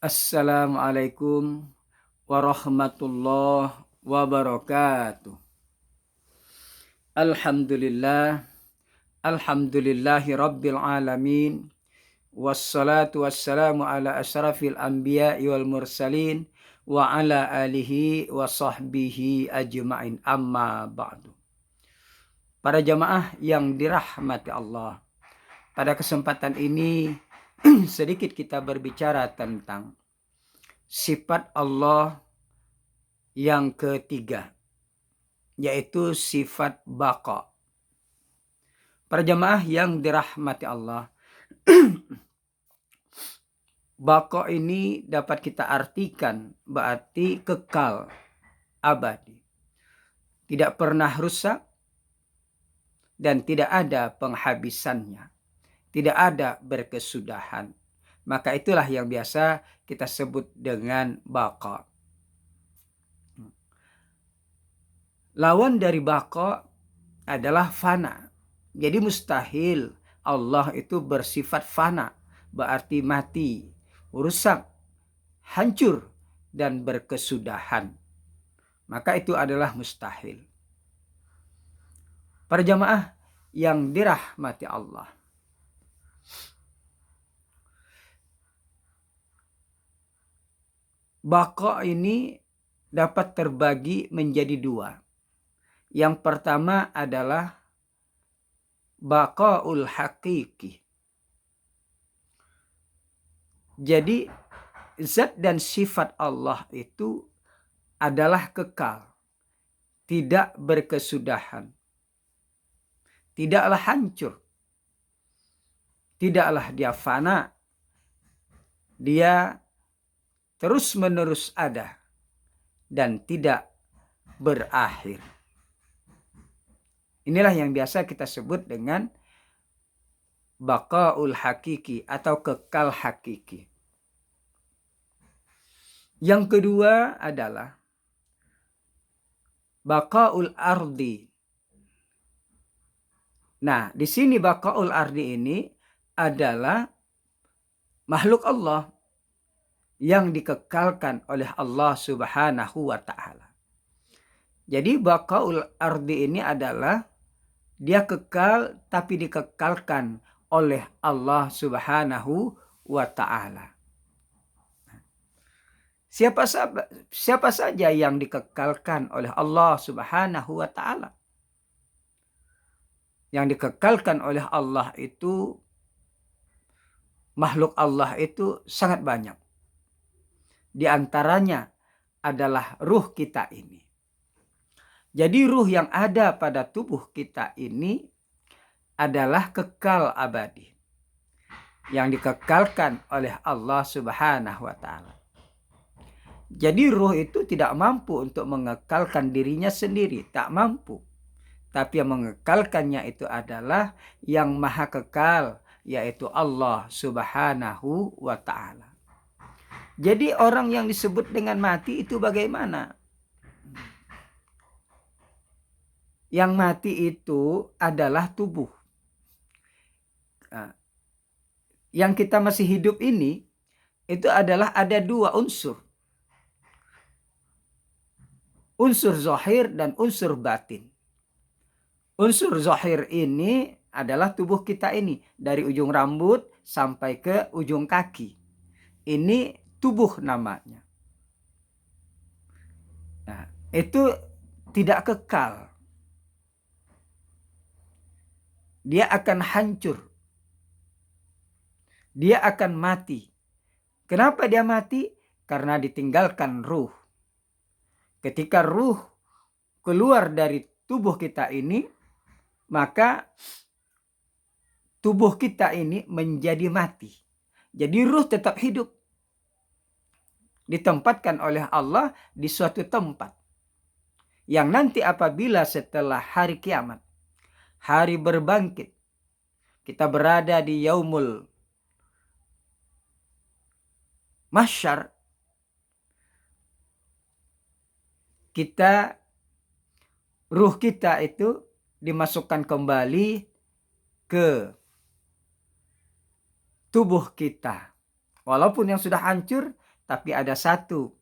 Assalamualaikum warahmatullahi wabarakatuh. Alhamdulillah, alhamdulillahi rabbil alamin. Wassalatu wassalamu ala asyrafil anbiya'i wal mursalin wa ala alihi wa sahbihi ajma'in, amma ba'du. Para jamaah yang dirahmati Allah, pada kesempatan ini sedikit kita berbicara tentang sifat Allah yang ketiga, yaitu sifat baqa. Para jamaah yang dirahmati Allah, baqa ini dapat kita artikan berarti kekal, abadi, tidak pernah rusak dan tidak ada penghabisannya, tidak ada berkesudahan. Maka itulah yang biasa kita sebut dengan baqa. Lawan dari baqa adalah fana. Jadi mustahil Allah itu bersifat fana, berarti mati, rusak, hancur, dan berkesudahan. Maka itu adalah mustahil. Para jamaah yang dirahmati Allah, baqa ini dapat terbagi menjadi dua. Yang pertama adalah baqaul hakiki. Jadi zat dan sifat Allah itu adalah kekal, tidak berkesudahan, tidaklah hancur, tidaklah dia fana, dia terus-menerus ada dan tidak berakhir. Inilah yang biasa kita sebut dengan baqaul hakiki atau kekal hakiki. Yang kedua adalah baqaul ardi. Nah, di sini baqaul ardi ini adalah makhluk Allah yang dikekalkan oleh Allah Subhanahu wa ta'ala. Jadi baqaul ardi ini adalah dia kekal tapi dikekalkan oleh Allah Subhanahu wa ta'ala. Siapa saja yang dikekalkan oleh Allah Subhanahu wa ta'ala? Yang dikekalkan oleh Allah itu, makhluk Allah itu sangat banyak. Di antaranya adalah ruh kita ini. Jadi ruh yang ada pada tubuh kita ini adalah kekal abadi, yang dikekalkan oleh Allah Subhanahu wa ta'ala. Jadi ruh itu tidak mampu untuk mengekalkan dirinya sendiri, tak mampu. Tapi yang mengekalkannya itu adalah yang maha kekal, yaitu Allah Subhanahu wa ta'ala. Jadi orang yang disebut dengan mati itu bagaimana? Yang mati itu adalah tubuh. Yang kita masih hidup ini, itu adalah ada dua unsur. Unsur zahir dan unsur batin. Unsur zahir ini adalah tubuh kita ini. Dari ujung rambut sampai ke ujung kaki. Ini tubuh namanya. Nah, itu tidak kekal. Dia akan hancur. Dia akan mati. Kenapa dia mati? Karena ditinggalkan ruh. Ketika ruh keluar dari tubuh kita ini, maka tubuh kita ini menjadi mati. Jadi ruh tetap hidup. Ditempatkan oleh Allah di suatu tempat. Yang nanti apabila setelah hari kiamat, hari berbangkit, kita berada di yaumul mahsyar, ruh kita itu dimasukkan kembali ke tubuh kita. Walaupun yang sudah hancur, tapi ada satu.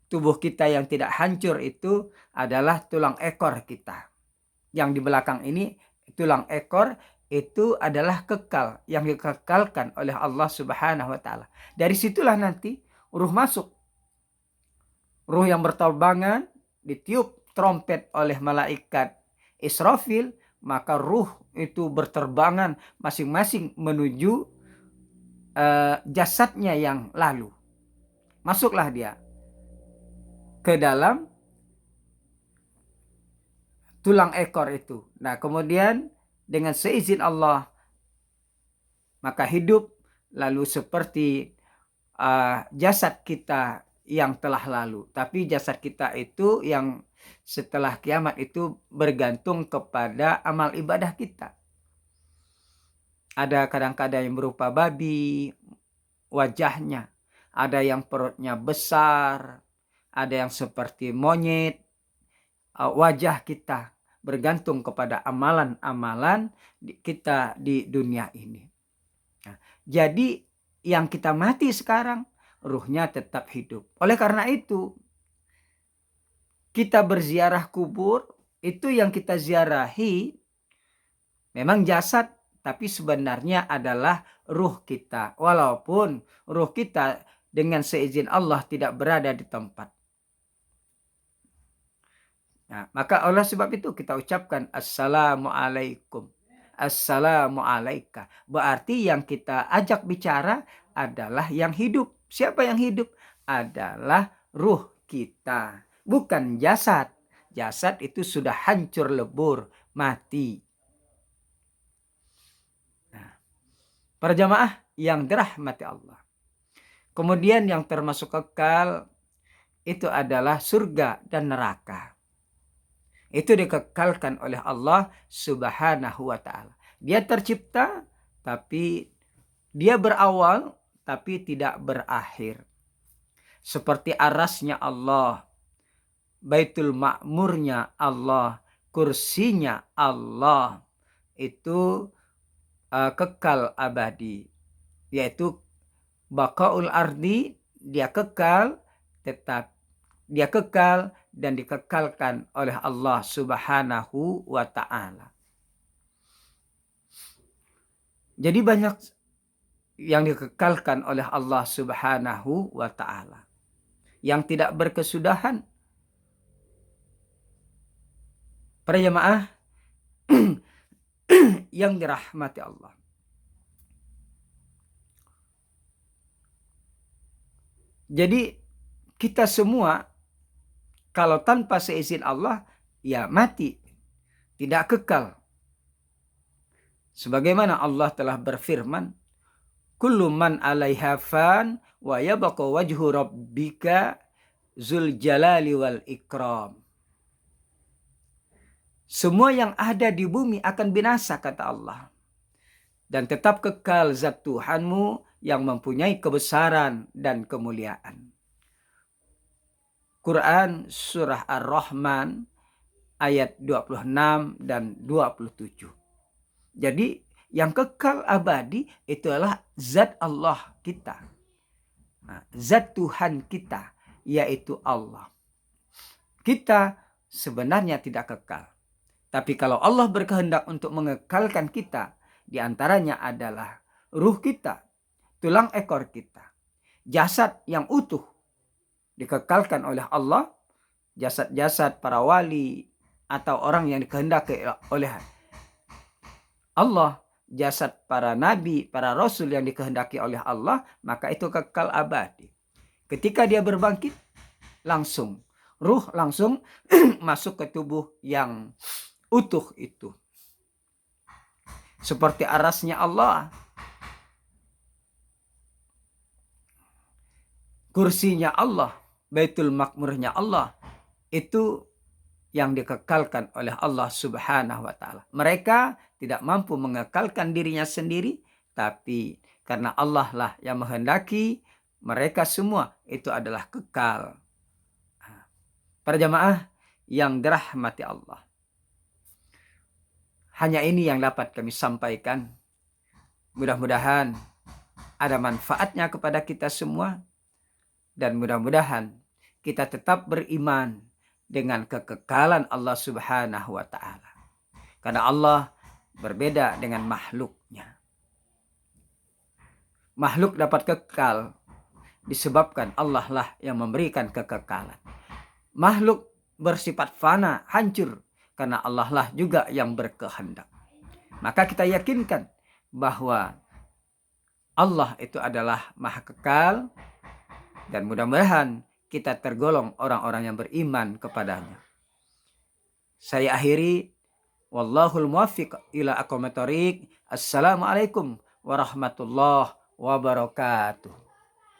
Tubuh kita yang tidak hancur itu adalah tulang ekor kita. Yang di belakang ini, tulang ekor itu adalah kekal, yang dikekalkan oleh Allah Subhanahu wa Ta'ala. Dari situlah nanti ruh masuk. Ruh yang berterbangan ditiup trompet oleh malaikat Israfil, maka ruh itu berterbangan masing-masing menuju jasadnya yang lalu. Masuklah dia ke dalam tulang ekor itu. Nah, kemudian dengan seizin Allah maka hidup lalu seperti jasad kita yang telah lalu. Tapi jasad kita itu yang setelah kiamat itu bergantung kepada amal ibadah kita. Ada kadang-kadang yang berupa babi wajahnya, ada yang perutnya besar, ada yang seperti monyet. Wajah kita bergantung kepada amalan-amalan kita di dunia ini. Nah, jadi yang kita mati sekarang, ruhnya tetap hidup. Oleh karena itu, kita berziarah kubur, itu yang kita ziarahi memang jasad, tapi sebenarnya adalah ruh kita. Walaupun ruh kita dengan seizin Allah tidak berada di tempat. Nah, maka oleh sebab itu kita ucapkan Assalamualaikum. Assalamualaikum. Berarti yang kita ajak bicara adalah yang hidup. Siapa yang hidup? Adalah ruh kita. Bukan jasad. Jasad itu sudah hancur lebur, mati. Nah, para jamaah yang dirahmati Allah. Kemudian yang termasuk kekal itu adalah surga dan neraka. Itu dikekalkan oleh Allah Subhanahu wa Ta'ala. Dia tercipta, tapi dia berawal, tapi tidak berakhir. Seperti arasnya Allah, Baitul Ma'murnya Allah, kursinya Allah, itu kekal abadi. Yaitu baqaul ardi, dia kekal, tetap dia kekal dan dikekalkan oleh Allah Subhanahu wa Ta'ala. Jadi banyak yang dikekalkan oleh Allah Subhanahu wa Ta'ala, yang tidak berkesudahan. Para jemaah yang dirahmati Allah. Jadi kita semua kalau tanpa seizin Allah, ya mati. Tidak kekal. Sebagaimana Allah telah berfirman, Kullu man 'alaiha fan wa yabqa wajhu rabbika dzul jalali wal ikram. Semua yang ada di bumi akan binasa, kata Allah. Dan tetap kekal zat Tuhanmu yang mempunyai kebesaran dan kemuliaan. Quran Surah Ar-Rahman ayat 26 dan 27. Jadi yang kekal abadi itu adalah zat Allah kita. Nah, zat Tuhan kita yaitu Allah. Kita sebenarnya tidak kekal. Tapi kalau Allah berkehendak untuk mengekalkan kita, diantaranya adalah ruh kita, tulang ekor kita, jasad yang utuh dikekalkan oleh Allah, jasad-jasad para wali atau orang yang dikehendaki oleh Allah, jasad para nabi, para rasul yang dikehendaki oleh Allah, maka itu kekal abadi. Ketika dia berbangkit, langsung ruh langsung masuk ke tubuh yang utuh itu. Seperti arasnya Allah, kursinya Allah, Baitul Ma'murnya Allah, itu yang dikekalkan oleh Allah Subhanahu wa Ta'ala. Mereka tidak mampu mengekalkan dirinya sendiri, tapi karena Allah lah yang menghendaki, mereka semua itu adalah kekal. Para jamaah yang dirahmati Allah, hanya ini yang dapat kami sampaikan. Mudah-mudahan ada manfaatnya kepada kita semua. Dan mudah-mudahan kita tetap beriman dengan kekekalan Allah Subhanahu wa Ta'ala. Karena Allah berbeda dengan makhluknya. Makhluk dapat kekal disebabkan Allah lah yang memberikan kekekalan. Makhluk bersifat fana, hancur, karena Allah lah juga yang berkehendak. Maka kita yakinkan bahwa Allah itu adalah maha kekal, dan mudah-mudahan kita tergolong orang-orang yang beriman kepadanya. Saya akhiri, wallahul muwaffiq ila aqwamit thoriq. Assalamualaikum warahmatullahi wabarakatuh.